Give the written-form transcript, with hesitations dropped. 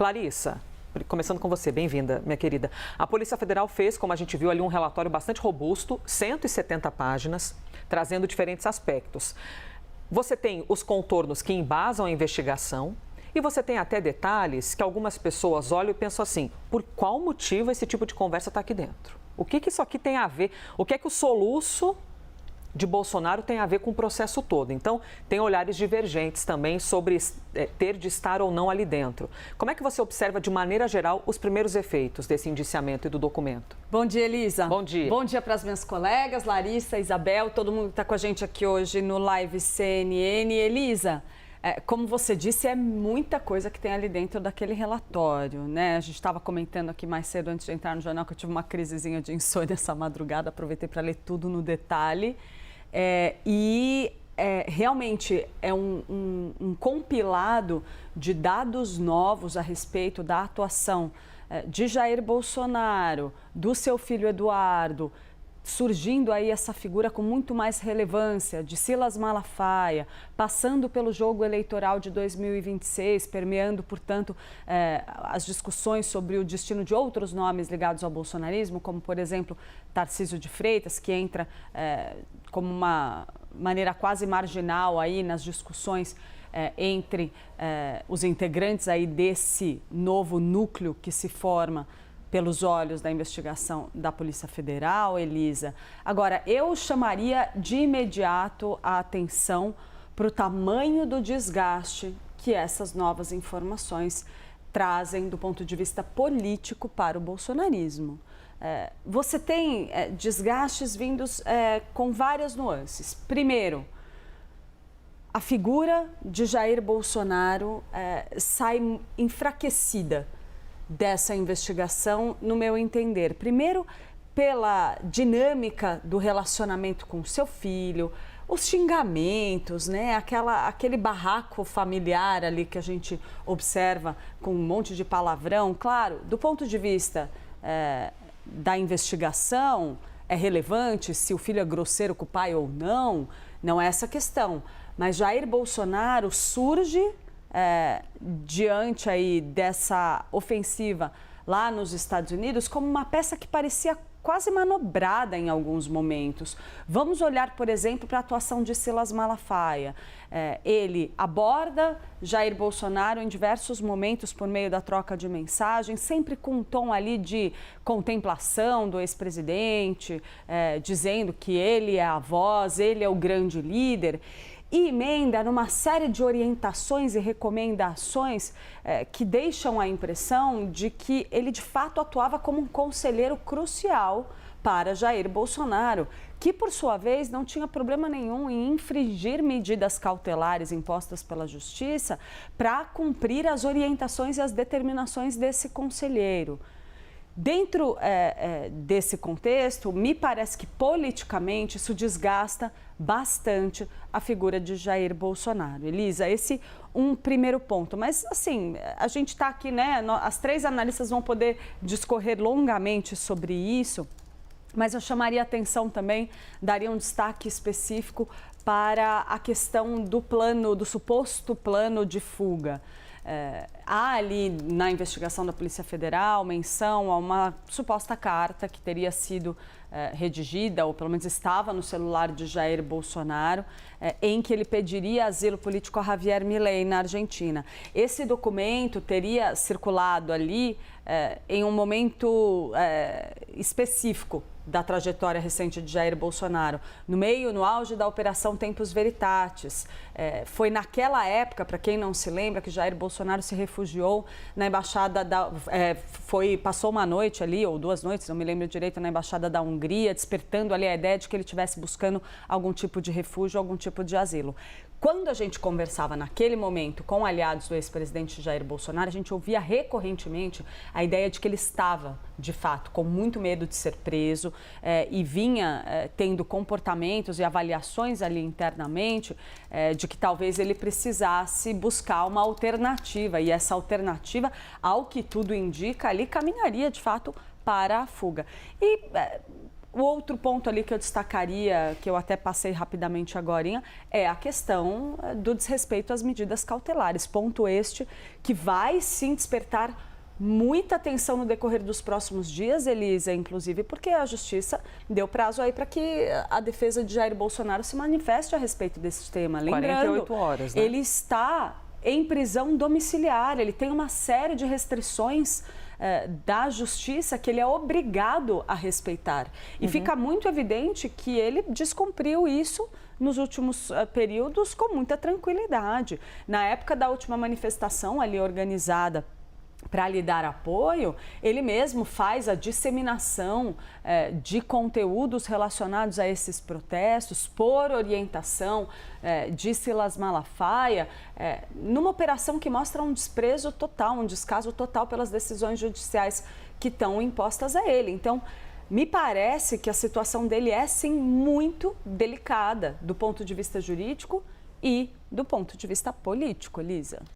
Clarissa, começando com você, bem-vinda, minha querida. A Polícia Federal fez, como a gente viu ali, um relatório bastante robusto, 170 páginas, trazendo diferentes aspectos. Você tem os contornos que embasam a investigação e você tem até detalhes que algumas pessoas olham e pensam assim, por qual motivo esse tipo de conversa está aqui dentro? O que isso aqui tem a ver? O que é que o soluço de Bolsonaro tem a ver com o processo todo? Então, tem olhares divergentes também sobre ter de estar ou não ali dentro. Como é que você observa, de maneira geral, os primeiros efeitos desse indiciamento e do documento? Bom dia, Elisa. Bom dia. Bom dia para as minhas colegas, Larissa, Isabel, todo mundo que está com a gente aqui hoje no Live CNN. Elisa, como você disse, é muita coisa que tem ali dentro daquele relatório, né? A gente estava comentando aqui mais cedo, antes de entrar no jornal, que eu tive uma crisezinha de insônia essa madrugada, aproveitei para ler tudo no detalhe. Realmente é um compilado de dados novos a respeito da atuação de Jair Bolsonaro, do seu filho Eduardo, surgindo aí essa figura com muito mais relevância, de Silas Malafaia, passando pelo jogo eleitoral de 2026, permeando, portanto, as discussões sobre o destino de outros nomes ligados ao bolsonarismo, como, por exemplo, Tarcísio de Freitas, que entra como uma maneira quase marginal aí nas discussões entre os integrantes aí desse novo núcleo que se forma pelos olhos da investigação da Polícia Federal, Elisa. Agora, eu chamaria de imediato a atenção para o tamanho do desgaste que essas novas informações trazem do ponto de vista político para o bolsonarismo. Você tem desgastes vindos com várias nuances. Primeiro, a figura de Jair Bolsonaro sai enfraquecida dessa investigação, no meu entender. Primeiro, pela dinâmica do relacionamento com seu filho, os xingamentos, né? Aquele barraco familiar ali que a gente observa com um monte de palavrão. Claro, do ponto de vista da investigação, é relevante se o filho é grosseiro com o pai ou não, não é essa a questão. Mas Jair Bolsonaro surge diante aí dessa ofensiva lá nos Estados Unidos como uma peça que parecia quase manobrada em alguns momentos. Vamos olhar, por exemplo, para a atuação de Silas Malafaia. Ele aborda Jair Bolsonaro em diversos momentos por meio da troca de mensagens, sempre com um tom ali de contemplação do ex-presidente, dizendo que ele é a voz, ele é o grande líder. E emenda numa série de orientações e recomendações que deixam a impressão de que ele de fato atuava como um conselheiro crucial para Jair Bolsonaro, que por sua vez não tinha problema nenhum em infringir medidas cautelares impostas pela Justiça para cumprir as orientações e as determinações desse conselheiro. Dentro desse contexto, me parece que politicamente isso desgasta bastante a figura de Jair Bolsonaro. Elisa, esse um primeiro ponto. Mas, assim, a gente está aqui, né? As três analistas vão poder discorrer longamente sobre isso, mas eu chamaria atenção também, daria um destaque específico para a questão do suposto plano de fuga. Há ali na investigação da Polícia Federal menção a uma suposta carta que teria sido redigida, ou pelo menos estava no celular de Jair Bolsonaro, em que ele pediria asilo político a Javier Milei na Argentina. Esse documento teria circulado ali em um momento específico da trajetória recente de Jair Bolsonaro, no auge da Operação Tempus Veritatis. Foi naquela época, para quem não se lembra, que Jair Bolsonaro se refugiou na embaixada passou uma noite ali, ou 2 noites, não me lembro direito, na embaixada da Hungria, despertando ali a ideia de que ele estivesse buscando algum tipo de refúgio, algum tipo de asilo. Quando a gente conversava naquele momento com aliados do ex-presidente Jair Bolsonaro, a gente ouvia recorrentemente a ideia de que ele estava, de fato, com muito medo de ser preso e vinha tendo comportamentos e avaliações ali internamente de que talvez ele precisasse buscar uma alternativa. E essa alternativa, ao que tudo indica, ali caminharia, de fato, para a fuga. E O outro ponto ali que eu destacaria, que eu até passei rapidamente agorinha, é a questão do desrespeito às medidas cautelares. Ponto este que vai sim despertar muita atenção no decorrer dos próximos dias, Elisa, inclusive porque a Justiça deu prazo aí para que a defesa de Jair Bolsonaro se manifeste a respeito desse tema. Lembrando, 48 horas, né? Ele está em prisão domiciliar, ele tem uma série de restrições da Justiça que ele é obrigado a respeitar. E fica muito evidente que ele descumpriu isso nos últimos períodos com muita tranquilidade. Na época da última manifestação ali organizada para lhe dar apoio, ele mesmo faz a disseminação de conteúdos relacionados a esses protestos por orientação de Silas Malafaia, numa operação que mostra um desprezo total, um descaso total pelas decisões judiciais que estão impostas a ele. Então, me parece que a situação dele é, sim, muito delicada do ponto de vista jurídico e do ponto de vista político, Elisa.